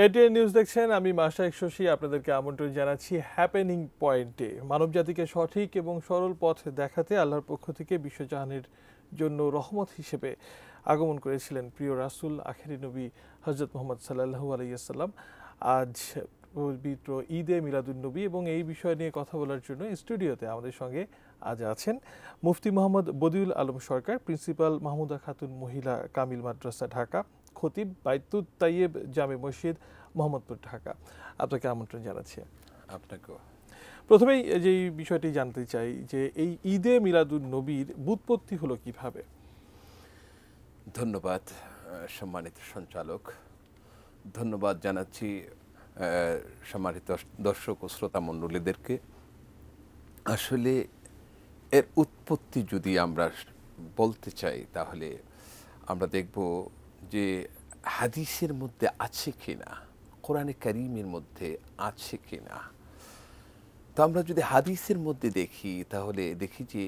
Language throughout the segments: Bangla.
এটিএন নিউজ দেখছেন, আমি মাশায়েক শশী। আপনাদেরকে আমন্ত্রণ জানাচ্ছি হ্যাপেনিং পয়েন্টে। মানবজাতিকে সঠিক এবং সরল পথ দেখাতে আল্লাহর পক্ষ থেকে বিশ্বজাহানের জন্য রহমত হিসেবে আগমন করেছিলেন প্রিয় রাসূল আখেরি নবী হযরত মুহাম্মদ সাল্লাল্লাহু আলাইহি ওয়াসাল্লাম। আজ পবিত্র ঈদে মিলাদুন্নবী, এবং এই বিষয় নিয়ে কথা বলার জন্য স্টুডিওতে আমাদের সঙ্গে আজ আছেন মুফতি মোহাম্মদ বদিউল আলম সরকার, প্রিন্সিপাল মাহমুদা খাতুন মহিলা কামিল মাদ্রাসা ঢাকা, খতিব বাইতুত তাইয়েব জামে মসজিদ মোহাম্মদপুর ঢাকা। আপনাকে আমন্ত্রণ জানাচ্ছি। আপনাকেও। প্রথমেই যে বিষয়টি জানতে চাই যে এই ঈদে মিলাদুন নবীর ব্যুৎপত্তি হলো কিভাবে? ধন্যবাদ সম্মানিত সঞ্চালক। ধন্যবাদ জানাচ্ছি সম্মানিত দর্শক ও শ্রোতা মণ্ডলীদেরকে। আসলে এর উৎপত্তি যদি আমরা বলতে চাই তাহলে আমরা দেখব যে হাদিসের মধ্যে আছে কিনা, কোরআনে কারীমের মধ্যে আছে কিনা। তো আমরা যদি হাদিসের মধ্যে দেখি তাহলে দেখি যে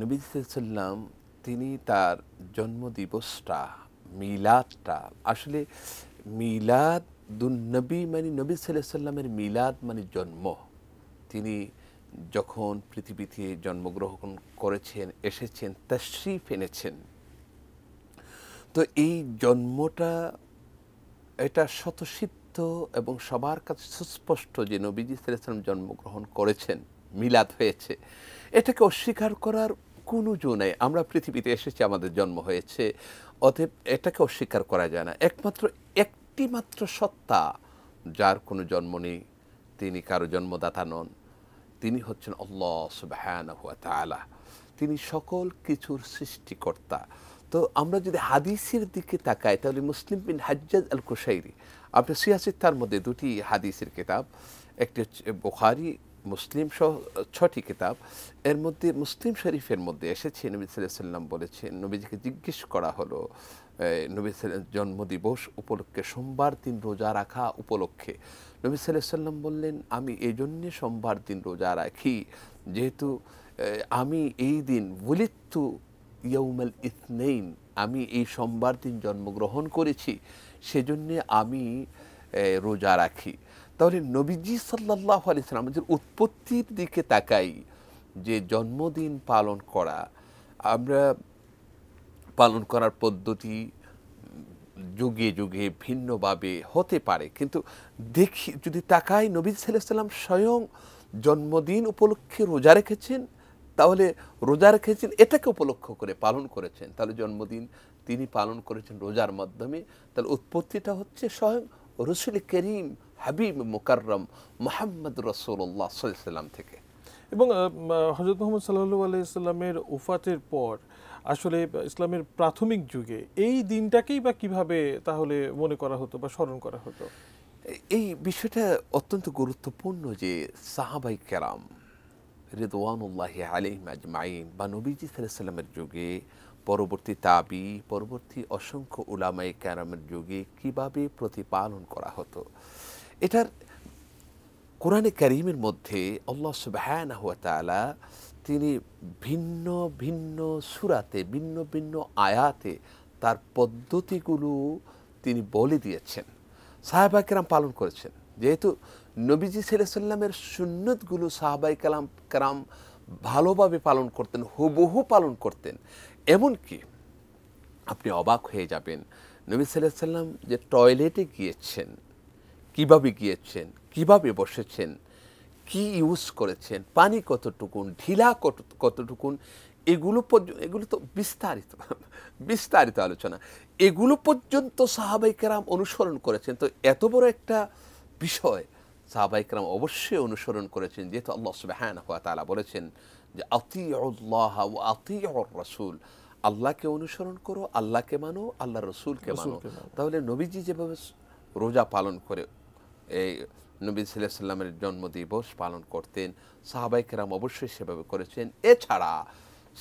নবী সাল্লাম তিনি তার জন্মদিবসটা, মিলাদটা, আসলে মিলাদুন্নবী মানে নবী সাল্লাল্লাহু সাল্লামের মিলাদ মানে জন্ম। তিনি যখন পৃথিবীতে জন্মগ্রহণ করেছেন, এসেছেন, তাশরীফ এনেছেন, তো এই জন্মটা এটা স্বতঃসিদ্ধ এবং সবার কাছে সুস্পষ্ট যে নবীজি সাল্লাল্লাহু আলাইহি ওয়াসাল্লাম জন্মগ্রহণ করেছেন, মিলাদ হয়েছে। এটাকে অস্বীকার করার কোনো জো নেই। আমরা পৃথিবীতে এসেছি, আমাদের জন্ম হয়েছে, অতএব এটাকে অস্বীকার করা যায় না। একমাত্র একটি মাত্র সত্তা যার কোনো জন্ম নেই, তিনি কারো জন্মদাতা নন, তিনি হচ্ছেন আল্লাহ সুবহানাহু ওয়া তাআলা। তিনি সকল কিছুর সৃষ্টিকর্তা। তো আমরা যদি হাদিসের দিকে তাকাই তাহলে মুসলিম বিন হাজ্জাজ আল কুশাইরি, আপনি সিয়াসিত্তার মধ্যে দুটি হাদিসের কিতাব, একটি হচ্ছে বুখারী, মুসলিম সহ ৬টি কিতাব। এর মধ্যে মুসলিম শরীফের মধ্যে এসেছে নবী সাল্লাল্লাহু আলাইহি ওয়াসাল্লাম বলেছেন, নবীজিকে জিজ্ঞেস করা হলো নবী জন্মদিবস উপলক্ষে, সোমবার দিন রোজা রাখা উপলক্ষে, নবী সাল্লাল্লাহু আলাইহি ওয়াসাল্লাম বললেন, আমি এই জন্যে সোমবার দিন রোজা রাখি যেহেতু আমি এই দিন ওয়ালিদতু ইয়াউমাল ইসনাইন, আমি এই সোমবার দিন জন্মগ্রহণ করেছি, সেজন্যে আমি রোজা রাখি। তাহলে নবীজি সাল্লাল্লাহু আলাইহি ওয়াসাল্লাম আমাদের উৎপত্তির দিকে তাকাই, যে জন্মদিন পালন করা, আমরা পালন করার পদ্ধতি যুগে যুগে ভিন্নভাবে হতে পারে, কিন্তু দেখি যদি তাকাই নবী সাল্লাল্লাহু আলাইহি ওয়াসাল্লাম স্বয়ং জন্মদিন উপলক্ষে রোজা রেখেছেন, তাহলে রোজা রেখেছেন এটাকে উপলক্ষ করে পালন করেছেন, তাহলে জন্মদিন তিনি পালন করেছেন রোজার মাধ্যমে। তাহলে উৎপত্তিটা হচ্ছে স্বয়ং রসুল করিম হাবিব মুকাররম মুহাম্মদ রাসূলুল্লাহ সাল্লাল্লাহু আলাইহি ওয়াসাল্লাম থেকে। এবং হযরত মুহাম্মদ সাল্লাল্লাহু আলাইহি সাল্লামের ওফাতের পর আসলে ইসলামের প্রাথমিক যুগে এই দিনটাকেই বা কিভাবে তাহলে মনে করা হতো বা স্মরণ করা হতো? এই বিষয়টা অত্যন্ত গুরুত্বপূর্ণ যে সাহাবাই কেরাম রিদওয়ানুল্লাহি আলাইহিম আজমাইন বা নবীজি সাল্লাল্লাহু আলাইহি ওয়াসাল্লামের যুগে, পরবর্তী তাবি, পরবর্তী অসংখ্য উলামায়ে কেরামের যুগে কিভাবে প্রতিপালন করা হতো, এটার কোরআনে কারীমের মধ্যে আল্লাহ সুবহানাহু ওয়া তাআলা তিনি ভিন্ন ভিন্ন সূরাতে, ভিন্ন ভিন্ন আয়াতে তার পদ্ধতিগুলো তিনি বলে দিয়েছেন, সাহাবায়ে কেরাম পালন করেছেন। যেহেতু নবীজি সাল্লাল্লাহু আলাইহি ওয়াসাল্লামের সুন্নতগুলো সাহাবায়ে কেরাম ভালোভাবে পালন করতেন, হুবহু পালন করতেন। এমনকি আপনি অবাক হয়ে যাবেন, নবী সাল্লাল্লাহু আলাইহি ওয়াসাল্লাম যে টয়লেটে গিয়েছেন, কিভাবে গিয়েছেন, কিভাবে বসেছেন, কি ইউজ করেছেন, পানি কতটুকুন, ঢিলা কতটুকুন, এগুলো তো বিস্তারিত আলোচনা, এগুলো পর্যন্ত সাহাবাই কেরাম অনুসরণ করেছেন। তো এত বড় একটা বিষয় সাহাবাই কেরাম অবশ্যই অনুসরণ করেছেন, যেহেতু আল্লাহ সুবহানাহু ওয়া তাআলা বলেছেন যে আতিউল্লাহ ওয়া আতিউর রাসূল, আল্লাহকে অনুসরণ করো, আল্লাহকে মানো, আল্লাহর রাসূলকে মানো। তাহলে নবীজি যেভাবে রোজা পালন করে এই নবী সাল্লাল্লাহু আলাইহি ওয়াসাল্লামের জন্মদিবস পালন করতেন, সাহাবাই কেরাম অবশ্যই সেভাবে করেছেন। এছাড়া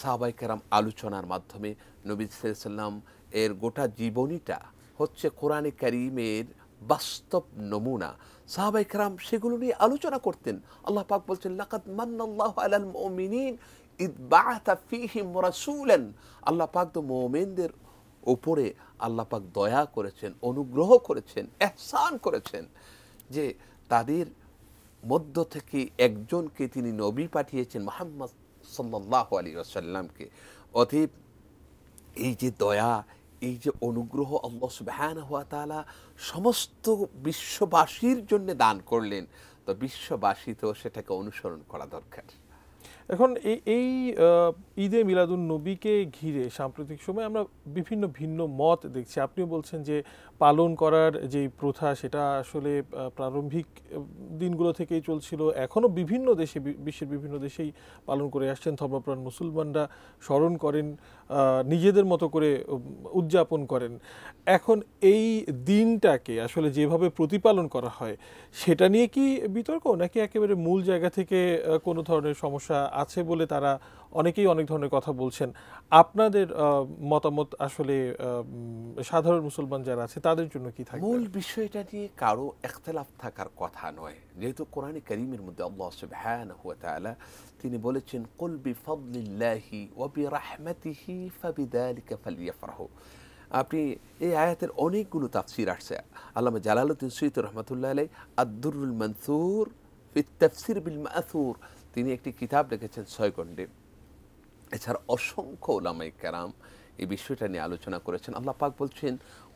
সাহাবাই কেরাম আলোচনার মাধ্যমে নবী সাল্লাল্লাহু আলাইহি ওয়াসাল্লাম এর গোটা জীবনীটা হচ্ছে কোরআনে কারীমের বাস্তব নমুনা। সাহাবাই কেরাম সেগুলো নিয়ে আলোচনা করতেন। আল্লাহ পাক বলছেন, লাকাদ মান্নাল্লাহু আলাল মুমিনিন ইদ বাআসা ফীহিম রাসূলান, আল্লাহ পাক তো মুমিনদের উপরে আল্লাহ পাক দয়া করেছেন, অনুগ্রহ করেছেন, ইহসান করেছেন যে তাদের মধ্য থেকে একজনকে তিনি নবী পাঠিয়েছেন, মুহাম্মদ সাল্লাল্লাহু আলাইহি ওয়াসাল্লামকে। অতএব এই যে দয়া, এই যে অনুগ্রহ আল্লাহ সুবহানাহু ওয়া তাআলা সমস্ত বিশ্ববাসীর জন্য দান করলেন, তো বিশ্ববাসী তো সেটাকে অনুসরণ করা দরকার। এখন এই ঈদে মিলাদুন নবীকে ঘিরে সাম্প্রতিক সময় আমরা বিভিন্ন ভিন্ন মত দেখছি। আপনিও বলছেন যে পালন করার যে প্রথা সেটা আসলে প্রারম্ভিক দিনগুলো থেকেই চলছিল, এখনও বিভিন্ন দেশে, বিশ্বের বিভিন্ন দেশেই পালন করে আসছেন। ধর্মপ্রাণ মুসলমানরা স্মরণ করেন, নিজেদের মতো করে উদযাপন করেন। এখন এই দিনটাকে আসলে যেভাবে প্রতিপালন করা হয় সেটা নিয়ে কি বিতর্ক, নাকি একেবারে মূল জায়গা থেকে কোনো ধরনের সমস্যা আছে বলে তারা অনেকেই অনেক ধরনের কথা বলছেন? আপনাদের মতামত আসলে সাধারণ মুসলমান যারা আছে তাদের জন্য কি থাকবে? মূল বিষয়টা নিয়ে কারো ইখতিলাফ থাকার কথা নয়, যেহেতু কোরআনে কারীমের মধ্যে আল্লাহ সুবহানাহু ওয়া তাআলা তিনি বলেছেন, কুল বিফাদলিল্লাহি ওয়া বিরাহমাতিহি ফাবিযালিকা ফালইফরাহু। আপনি এই আয়াতের অনেকগুলো তাফসীর আসছে। আল্লামা জালালউদ্দিন সুয়ুতী রাহমাতুল্লাহ আলাইহি আদ-দুররুল মানসুর ফি তাফসীর বিল মা'থুর, তিনি একটি কিতাব লিখেছেন 6 খণ্ডে। এছাড়া অসংখ্য উলামায়ে কেরাম এই বিষয়টা নিয়ে আলোচনা করেছেন। আল্লাহ পাক বলছেন,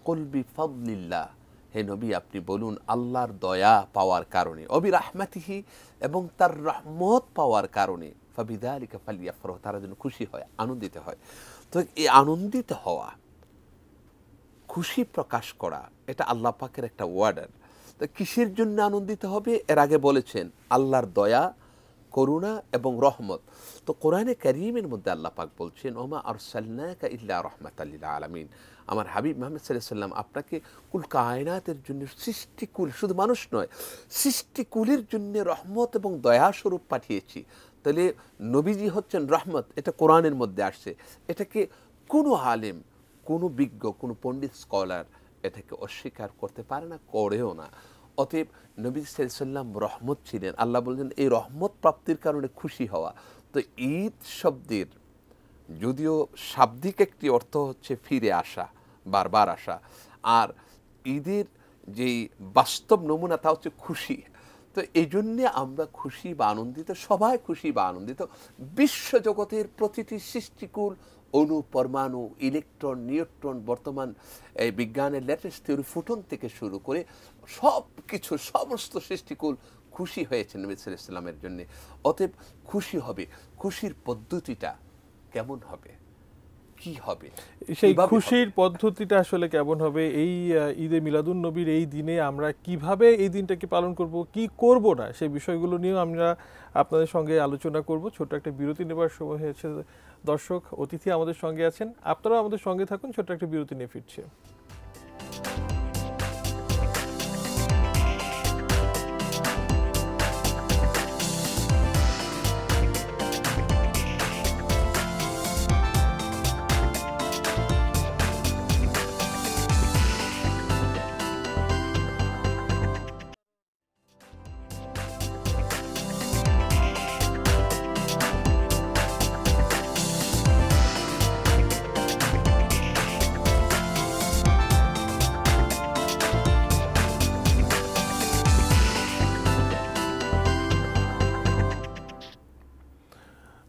কুল বিফাদলিল্লাহ, হে নবী আপনি বলুন আল্লাহর দয়া পাওয়ার কারণে, অবি রাহমাতিহি এবং তার রহমত পাওয়ার কারণে, ফাবিযালিকা ফালইফরাহু, তারা যেন খুশি হয়, আনন্দিত হয়। তো এই আনন্দিত হওয়া, খুশি প্রকাশ করা, এটা আল্লাহ পাকের একটা ওয়ার্ডার। তো কিসের জন্য আনন্দিত হবে? এর আগে বলেছেন আল্লাহর দয়া, করুণা এবং রহমত। তো কোরআনে কারীমের মধ্যে আল্লাহ পাক বলছেন, ওমা আরসালনাকা ইল্লা রাহমাতাল লিল আলামিন, আমার হাবিব মুহাম্মদ সাল্লাল্লাহু আলাইহি ওয়াসাল্লাম আপনাকে কুল কায়নাতের জন্য, সৃষ্টিকুল, শুধু মানুষ নয়, সৃষ্টিকুলের জন্য রহমত এবং দয়া স্বরূপ পাঠিয়েছি। তাহলে নবীজি হচ্ছেন রহমত, এটা কোরআনের মধ্যে আসছে। এটাকে কোনো আলেম, কোনো বিজ্ঞ, কোনো পণ্ডিত, স্কলার এটাকে অস্বীকার করতে পারে না, করেও না। অতএব নবী সাল্লাল্লাহু আলাইহি ওয়াসাল্লাম রহমত ছিলেন। আল্লাহ বলছেন এই রহমত প্রাপ্তির কারণে খুশি হওয়া। তো ঈদ শব্দের যদিও শাব্দিক একটি অর্থ হচ্ছে ফিরে আসা, বারবার আসা, আর ঈদের যেই বাস্তব নমুনা তা হচ্ছে খুশি। তো এই জন্যে আমরা খুশি বা আনন্দিত, সবাই খুশি বা আনন্দিত। বিশ্বজগতের প্রতিটি সৃষ্টিকুল, অণু, পরমাণু, ইলেকট্রন, নিউট্রন, বর্তমান এই বিজ্ঞানের লেটেস্ট থিওরি, ফুটন থেকে শুরু করে সব কিছু, সমস্ত সৃষ্টিকুল খুশি হয়েছেন নবী সাল্লাল্লাহু আলাইহি ওয়াসাল্লামের জন্য। অতএব খুশি হবে। খুশির পদ্ধতিটা কেমন হবে, কি হবে, সেই খুশির পদ্ধতিটা আসলে কেমন হবে? এই ঈদে মিলাদুন নবীর এই দিনে আমরা কিভাবে এই দিনটাকে পালন করব, কি করব না, সেই বিষয়গুলো নিয়েও আমরা আপনাদের সঙ্গে আলোচনা করব। ছোট্ট একটা বিরতি নেবার সময় হয়েছে। দর্শক, অতিথি আমাদের সঙ্গে আছেন, আপনারাও আমাদের সঙ্গে থাকুন। ছোট্ট একটা বিরতি নিয়ে ফিরছে।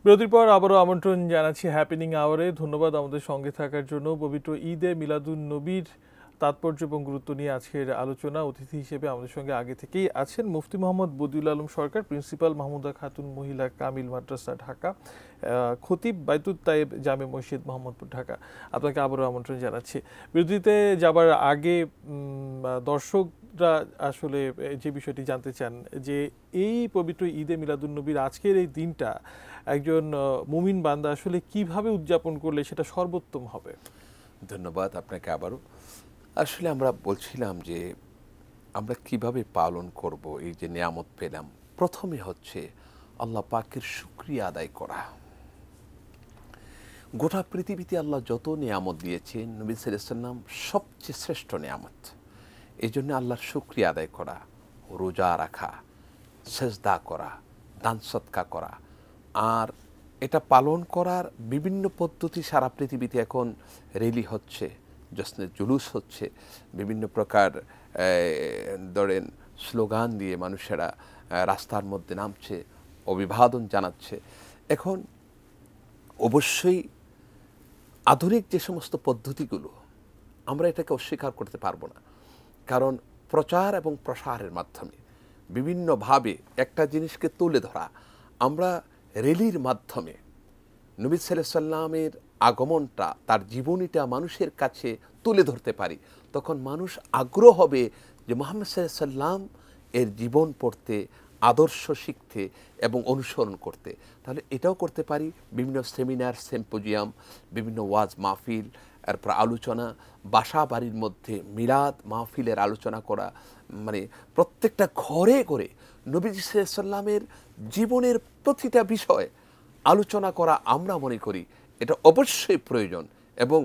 বিরতির পর আবারও আমন্ত্রণ জানাচ্ছি হ্যাপেনিং আওয়ারে। ধন্যবাদ আমাদের সঙ্গে থাকার জন্য। পবিত্র ঈদে মিলাদুন নবীর তাৎপর্য এবং গুরুত্ব নিয়ে আজকের আলোচনা। অতিথি হিসেবে আমাদের সঙ্গে আগে থেকেই আছেন মুফতি মোহাম্মদ বদিউল আলম সরকার, প্রিন্সিপাল মাহমুদা খাতুন মহিলা কামিল মাদ্রাসা ঢাকা, খতিব বাইতুত তায়েব জামে মসজিদ মোহাম্মদপুর ঢাকা। আপনাকে আবারও আমন্ত্রণ জানাচ্ছি। বিরতিতে যাবার আগে দর্শকরা আসলে যে বিষয়টি জানতে চান যে এই পবিত্র ঈদে মিলাদুন নবীর আজকের এই দিনটা একজন মুমিন বান্দা আসলে কিভাবে উদযাপন করলে সেটা সর্বোত্তম হবে? ধন্যবাদ আপনাকে আবারও। আসলে আমরা বলছিলাম যে আমরা কিভাবে পালন করব এই যে নিয়ামত পেলাম। প্রথমে হচ্ছে আল্লাহ পাকের শুকরিয়া আদায় করা। গোটা পৃথিবীতে আল্লাহ যত নিয়ামত দিয়েছেন, নবী সাল্লাল্লাহু আলাইহি ওয়াসাল্লাম সবচেয়ে শ্রেষ্ঠ নিয়ামত। এই জন্য আল্লাহর শুকরিয়া আদায় করা, রোজা রাখা, সেজদা করা, দান সদকা করা, আর এটা পালন করার বিভিন্ন পদ্ধতি সারা পৃথিবীতে এখন রেলি হচ্ছে, জশ্নের জুলুস হচ্ছে, বিভিন্ন প্রকার ধরেন স্লোগান দিয়ে মানুষেরা রাস্তার মধ্যে নামছে, অভিবাদন জানাচ্ছে। এখন অবশ্যই আধুনিক যে সমস্ত পদ্ধতিগুলো, আমরা এটাকে অস্বীকার করতে পারবো না, কারণ প্রচার এবং প্রসারের মাধ্যমে বিভিন্নভাবে একটা জিনিসকে তুলে ধরা, আমরা র্যালির মাধ্যমে নবী সাল্লাল্লাহু আলাইহি সাল্লামের আগমনটা, তার জীবনীটা মানুষের কাছে তুলে ধরতে পারি, তখন মানুষ আগ্রহ হবে যে মুহাম্মদ সাল্লাল্লাহু আলাইহি সাল্লাম এর জীবন পড়তে, আদর্শ শিখতে এবং অনুসরণ করতে। তাহলে এটাও করতে পারি, বিভিন্ন সেমিনার, সিম্পোজিয়াম, বিভিন্ন ওয়াজ মাহফিল, এরপর আলোচনা, বাসা বাড়ির মধ্যে মিলাদ মাহফিলের আলোচনা করা, মানে প্রত্যেকটা ঘরে ঘরে নবীজি সাল্লাল্লাহু আলাইহি সাল্লামের জীবনের প্রতিটা বিষয় আলোচনা করা আমরা মনে করি এটা অবশ্যই প্রয়োজন। এবং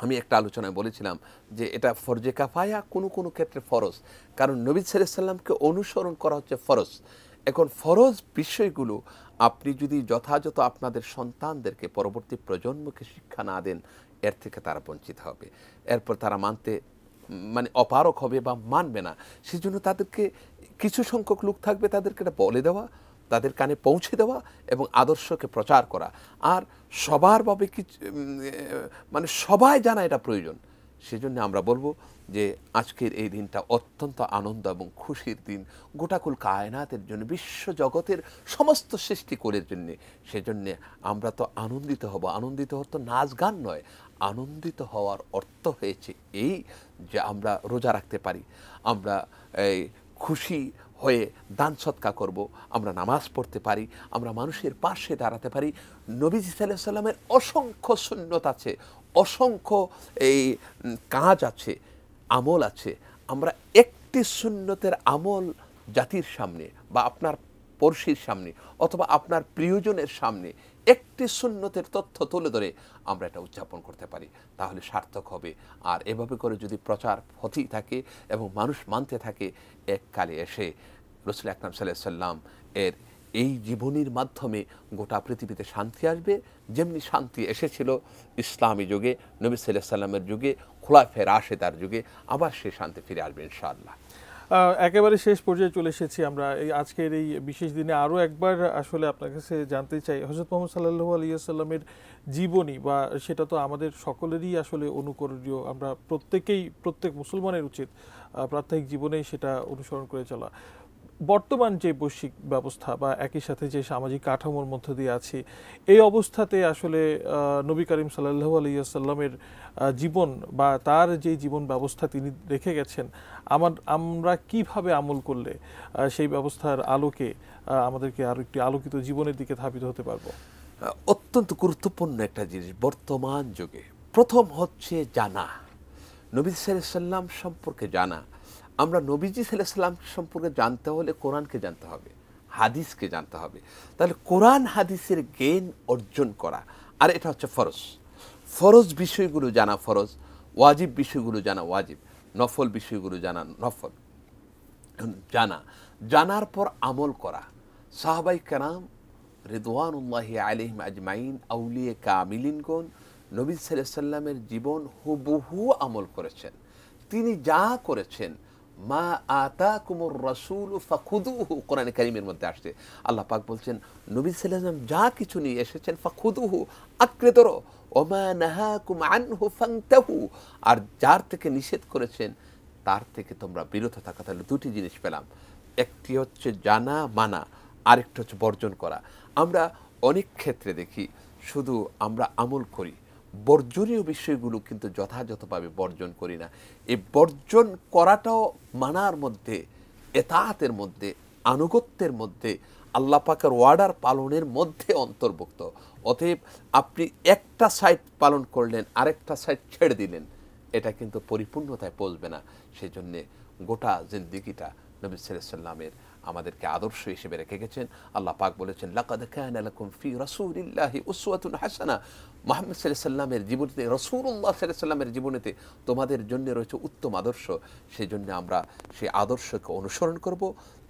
আমি একটা আলোচনায় বলেছিলাম যে এটা ফরজে কাফায়া, কোনো কোনো ক্ষেত্রে ফরজ, কারণ নবী সাল্লাল্লাহু আলাইহি সাল্লামকে অনুসরণ করা হচ্ছে ফরজ। এখন ফরজ বিষয়গুলো আপনি যদি যথাযথ আপনাদের সন্তানদেরকে, পরবর্তী প্রজন্মকে শিক্ষা না দেন, এর থেকে তারা বঞ্চিত হবে, এরপর তারা মানতে মানে অপারক হবে বা মানবে না। সেজন্য তাদেরকে কিছু সংখ্যক লোক থাকবে, তাদেরকে এটা বলে দেওয়া, তাদের কানে পৌঁছে দেওয়া এবং আদর্শকে প্রচার করা। আর সবার ভাবে কিছু মানে সবাই জানা এটা প্রয়োজন। সেজন্য আমরা বলবো যে আজকের এই দিনটা অত্যন্ত আনন্দ এবং খুশির দিন গোটাকুল কায়নাতের জন্য, বিশ্ব জগতের সমস্ত সৃষ্টিকূলের জন্য। সেজন্য আমরা তো আনন্দিত হব। আনন্দিত হতো নাচ গান নয়, আনন্দিত হওয়ার অর্থ হয়েছে এই যে আমরা রোজা রাখতে পারি, আমরা খুশি হয়ে দান সৎকা করব, আমরা নামাজ পড়তে পারি, আমরা মানুষের পাশে দাঁড়াতে পারি। নবীজি সাল্লাল্লাহু আলাইহি সাল্লামের অসংখ্য সুন্নত আছে, অসংখ্য এই কাজ আছে, আমল আছে। আমরা একটি সুন্নতের আমল জাতির সামনে বা আপনার পড়শির সামনে অথবা আপনার প্রিয়জনের সামনে একটি সুন্নতের তথ্য তুলে ধরে আমরা এটা উদযাপন করতে পারি, তাহলে সার্থক হবে। আর এভাবে করে যদি প্রচার হতেই থাকে এবং মানুষ মানতে থাকে, এককালে এসে রাসূল আকরাম সাল্লাল্লাহু আলাইহি সাল্লাম এর এই জীবনীর মাধ্যমে গোটা পৃথিবীতে শান্তি আসবে। যেমনি শান্তি এসেছিল ইসলামী যুগে, নবী সাল্লাল্লাহু আলাইহি সাল্লামের যুগে, খোলাফায়ে রাশেদার যুগে, আবার সেই শান্তি ফিরে আসবে ইনশাআল্লাহ। একেবারে শেষ পর্যায়ে চলে এসেছি আমরা এই আজকের এই বিশেষ দিনে। আরও একবার আসলে আপনার কাছে জানতে চাই, হযরত মুহাম্মদ সাল্লাল্লাহু আলাইহি ওয়াসাল্লামের জীবনী, বা সেটা তো আমাদের সকলেরই আসলে অনুকরণীয়, আমরা প্রত্যেক মুসলমানের উচিত প্রাত্যহিক জীবনে সেটা অনুসরণ করে চলা। বর্তমান যে বৈশ্বিক ব্যবস্থা বা একই সাথে যে সামাজিক কাঠামোর মধ্য দিয়ে আছি, এই অবস্থাতে আসলে নবী করিম সাল্লাল্লাহু আলাইহি ওয়াসাল্লামের জীবন বা তার যে জীবন ব্যবস্থা তিনি রেখে গেছেন, আমরা কিভাবে আমল করলে সেই ব্যবস্থার আলোকে আমাদেরকে আরো একটি আলোকিত জীবনের দিকে ধাবিত হতে পারবো? অত্যন্ত গুরুত্বপূর্ণ একটা জিনিস বর্তমান যুগে। প্রথম হচ্ছে জানা, নবী সাল্লাল্লাহু আলাইহি সাল্লাম সম্পর্কে জানা। আমরা নবীজি সাল্লাল্লাহু আলাইহি সাল্লাম সম্পর্কে জানতে হলে কোরআনকে জানতে হবে, হাদিসকে জানতে হবে। তাহলে কোরআন হাদিসের জ্ঞান অর্জন করা, আর এটা হচ্ছে ফরজ। ফরজ বিষয়গুলো জানা ফরজ, ওয়াজিব বিষয়গুলো জানা ওয়াজিব, নফল বিষয়গুলো জানা নফল। জানার পর আমল করা। সাহাবাই কেরাম রিদওয়ানুল্লাহি আলাইহিম আজমাইন, আউলিয়ে কামিলিনগণ নবী সাল্লাল্লাহু আলাইহি সাল্লামের জীবন হুবহু আমল করেছেন। তিনি যা করেছেন, মা আতাকুমুর রাসূলু ফাখুযুহু, কোরআনে কারীমের মধ্যে আসছে। আল্লাহ পাক বলছেন নবী সাল্লাল্লাহু আলাইহি সাল্লাম যা কিছু নিয়ে এসেছেন, ফাখুযুহু, আঁকড়ে ধরো, ওমা নাহাকুম আনহু ফান্তাহু, আর যার থেকে নিষেধ করেছেন তার থেকে তোমরা বিরত থাকা। তাহলে দুটি জিনিস পেলাম, একটি হচ্ছে জানা মানা, আরেকটা হচ্ছে বর্জন করা। আমরা অনেক ক্ষেত্রে দেখি শুধু আমরা আমল করি, বর্জনীয় বিষয়গুলো কিন্তু যথাযথভাবে বর্জন করি না। এই বর্জন করাটাও মানার মধ্যে, এতাআতের মধ্যে, আনুগত্যের মধ্যে, আল্লাহ পাকের ওয়ার্ডার পালনের মধ্যে অন্তর্ভুক্ত। অতএব আপনি একটা সাইড পালন করলেন, আরেকটা সাইড ছেড়ে দিলেন, এটা কিন্তু পরিপূর্ণতায় পৌঁছবে না। সেই জন্যে গোটা জিন্দেগিটা নবী সাল্লাল্লাহু আলাইহি সাল্লামের আমাদেরকে আদর্শ হিসেবে রেখে গেছেন। আল্লাহ পাক বলেছেন লাকাদ কানা লাকুম ফি রাসূলিল্লাহি উসওয়াতুন হাসানাহ, মুহাম্মদ সাল্লাল্লাহু আলাইহি সাল্লামের জীবনীতে, রাসূলুল্লাহ সাল্লাল্লাহু আলাইহি সাল্লামের জীবনীতে তোমাদের জন্য রয়েছে উত্তম আদর্শ। সেই জন্য আমরা সেই আদর্শকে অনুসরণ করব,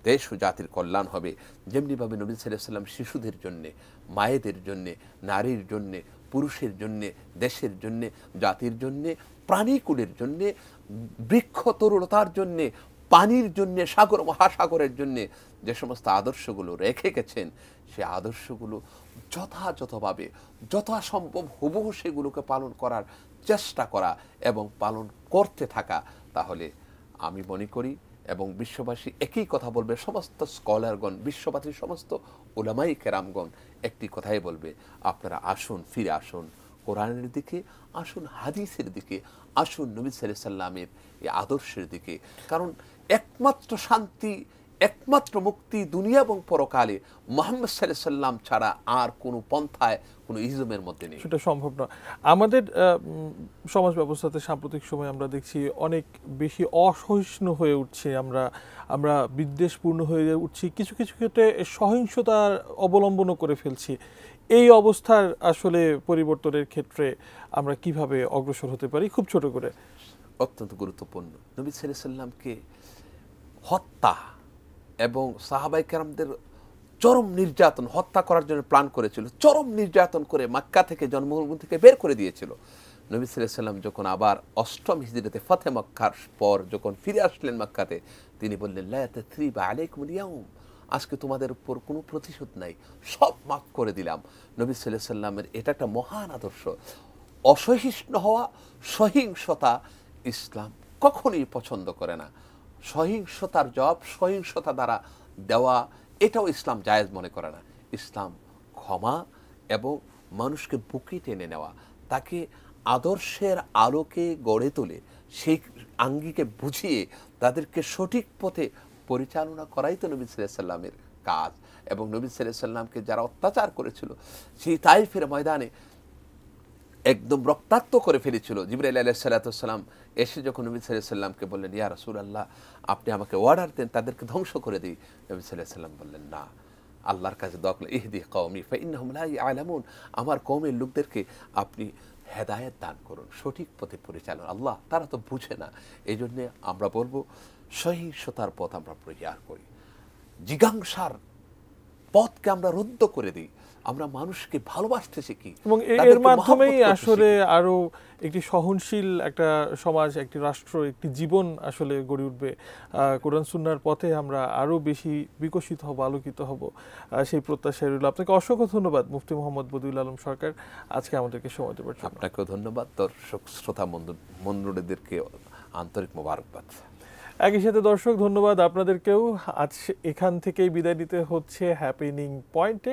দেশ ও জাতির কল্যাণ হবে। যেমনিভাবে নবী সাল্লাল্লাহু আলাইহি সাল্লাম শিশুদের জন্যে, মায়েদের জন্যে, নারীর জন্যে, পুরুষের জন্যে, দেশের জন্যে, জাতির জন্যে, প্রাণীকুলের জন্যে, বৃক্ষ তরুলতার জন্যে, পানির জন্যে, সাগর মহাসাগরের জন্যে যে সমস্ত আদর্শগুলো রেখে গেছেন, সে আদর্শগুলো যথাযথভাবে যথাসম্ভব হুবহু সেগুলোকে পালন করার চেষ্টা করা এবং পালন করতে থাকা, তাহলে আমি মনে করি এবং বিশ্ববাসী একই কথা বলবে, সমস্ত স্কলারগণ, বিশ্ববাসীর সমস্ত উলামাই কেরামগণ একটি কথাই বলবে, আপনারা আসুন, ফিরে আসুন কোরআনের দিকে, আসুন হাদিসের দিকে, আসুন নবী সাল্লাল্লাহু আলাইহি সাল্লামের এই আদর্শের দিকে। কারণ একমাত্র শান্তি, একমাত্র মুক্তি দুনিয়া এবং পরকালে মুহাম্মদ সাল্লাল্লাহু আলাইহি সাল্লাম ছাড়া আর কোনো পন্থায়, কোনো ইজমের মধ্যে নেই। সেটা সম্ভব না। আমাদের সমাজ ব্যবস্থাতে সাম্প্রতিক সময় আমরা দেখছি অনেক বেশি অসহিষ্ণু হয়ে উঠছে, আমরা বিদ্বেষপূর্ণ হয়ে উঠছি, কিছু কিছু ক্ষেত্রে সহিংসতার অবলম্বনও করে ফেলছি। এই অবস্থার আসলে পরিবর্তনের ক্ষেত্রে আমরা কিভাবে অগ্রসর হতে পারি, খুব ছোট করে? অত্যন্ত গুরুত্বপূর্ণ। নবী সাল্লাল্লাহু আলাইহি সাল্লামকে হত্যা এবং সাহাবায়ে কেরামদের চরম নির্যাতন, হত্যা করার জন্য প্ল্যান করেছিল, চরম নির্যাতন করে মক্কা থেকে, জন্মভূমি থেকে বের করে দিয়েছিল। নবী সাল্লাল্লাহু আলাইহি সাল্লাম যখন আবার ৮ম হিজরিতে ফতে মক্কার পর যখন ফিরে আসলেন মক্কাতে, তিনি বললেন, লা তাসরিবা আলাইকুমুল ইয়াউম, আজকে তোমাদের উপর কোনো প্রতিশোধ নাই, সব মাফ করে দিলাম। নবী সাল্লাল্লাহু আলাইহি সাল্লামের এটা একটা মহান আদর্শ। অসহিষ্ণু হওয়া, সহিংসতা ইসলাম কখনোই পছন্দ করে না। সহিংসতার জবাব সহিংসতা দ্বারা দেওয়া, এটাও ইসলাম জায়েজ মনে করে না। ইসলাম ক্ষমা এবং মানুষকে বুকে টেনে নেওয়া, তাকে আদর্শের আলোকে গড়ে তোলে, সেই আঙ্গিকে বুঝিয়ে তাদেরকে সঠিক পথে পরিচালনা করাই তো নবী সাল্লাল্লাহু আলাইহি সাল্লামের কাজ। এবং নবী সাল্লাল্লাহু আলাইহি সাল্লামকে যারা অত্যাচার করেছিল, সেই তাইফের ময়দানে একদম রক্তাক্ত করে ফেলেছিল, জিবরাইল আলাইহিস সালাতু ওয়াস সালাম এসে যখন নবী সাল্লাল্লাহু আলাইহি সাল্লামকে বললেন, ইয়া রাসূলুল্লাহ, আপনি আমাকে অর্ডার দেন তাদেরকে ধ্বংস করে দিই। নবী সাল্লাল্লাহু আলাইহি সাল্লাম বললেন, না, আল্লাহর কাছে দোয়া করলেন, ইহদি কওমি ফাইন্নাহুম লা ইয়ালামুন, আমার কওমের লোকদেরকে আপনি হেদায়েত দান করুন, সঠিক পথে পরিচালনা। আল্লাহ, তারা তো বুঝে না। এই জন্য আমরা বলবো, সহিংসতার পথ আমরা পরিহার করি, জিজ্ঞাসার পথকে আমরা রুদ্ধ করে দিই, আমরা মানুষকে ভালোবাসতে শিখি এবং এর মাধ্যমেই আসলে আরো একটি সহনশীল একটা সমাজ, একটি রাষ্ট্র, একটি জীবন আসলে গড়ে উঠবে। কোরআন সুন্নাহর পথে আমরা আরো বেশি বিকশিত হব, আলোকিত হব, সেই প্রত্যাশা রইল। আপনাকে অসংখ্য ধন্যবাদ মুফতি মোহাম্মদ বদিউল আলম সরকার, আজকে আমাদেরকে সময় দেওয়ার জন্য। আপনাকেও ধন্যবাদ, দর্শক শ্রোতা মণ্ডলীদেরকে আন্তরিক মোবারকবাদ। একই সাথে দর্শক ধন্যবাদ আপনাদেরকেও। আজ এখান থেকেই বিদায় নিতে হচ্ছে হ্যাপেনিং পয়েন্টে।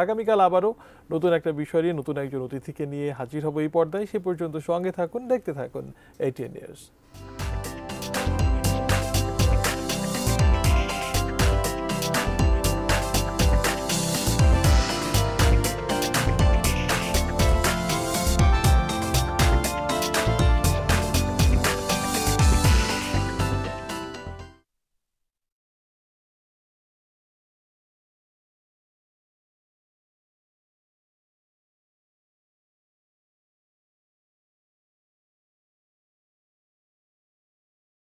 আগামীকাল আবারও নতুন একটা বিষয় নিয়ে, নতুন একজন অতিথিকে নিয়ে হাজির হব এই পর্দায়। সে পর্যন্ত সঙ্গে থাকুন, দেখতে থাকুন ATN নিউজ।